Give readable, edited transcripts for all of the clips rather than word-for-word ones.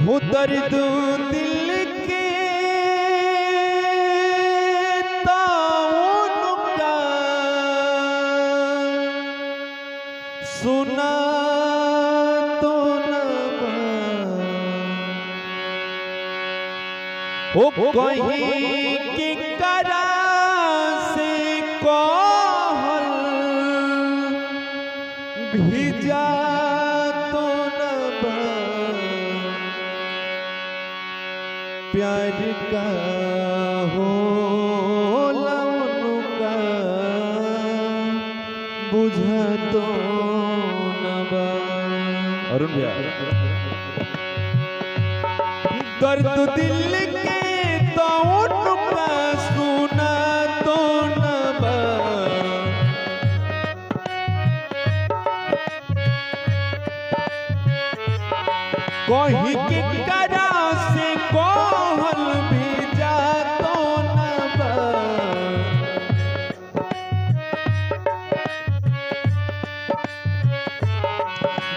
हो दर्द दिल के ताउन का सुना तो न हो कहीं के करा से कहल भिजा तो न प्यार का हो उनका बुझा तो न अरुण भैया दर्द दिल के तो उनका सुना तो न कहीं के करा से कहल भेजा तो न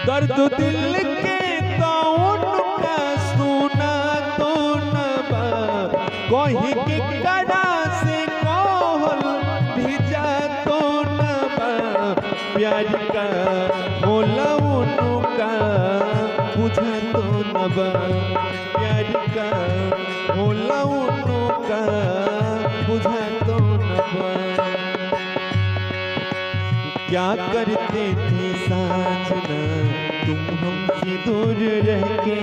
दर्द दिल के तो उनका सुना तो न कहीं के करा से कहल भेजा तो न प्यार का बोला उनका बुझा तो न प्यार का बोला उनका बुझा तो न क्या करते थे साजना तुम हमसे दूर रह के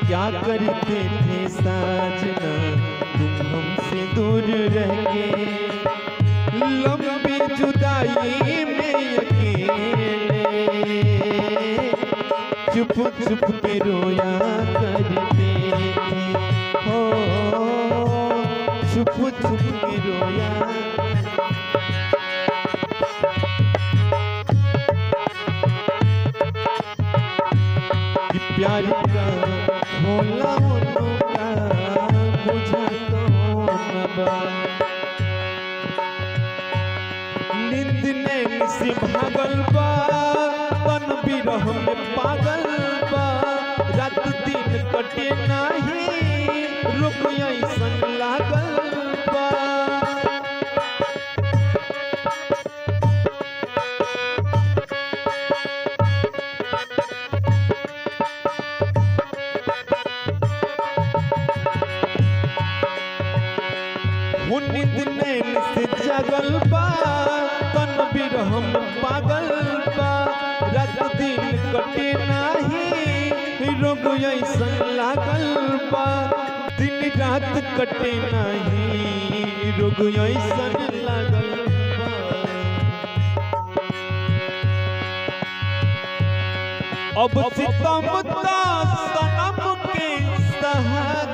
क्या करते थे साजना तुम हमसे दूर रह के लंबी जुदाई में अकेले चुप चुप के रोया करते थे हो चुप चुप के रोया प्यार का भोला उनका बुझा तो न नींद नैन से भागल बा तन बिरह में पागल बा रात दिन कटे नहीं रुक ऐसन लागल बा नींद नैन से जगल बा तन बिरह में पागल बा रात दिन कटे नहीं रोग ऐसन लागल बा दिन रात कटे नहीं रोग ऐसन लागल बा अब सितम ता सनम के सहा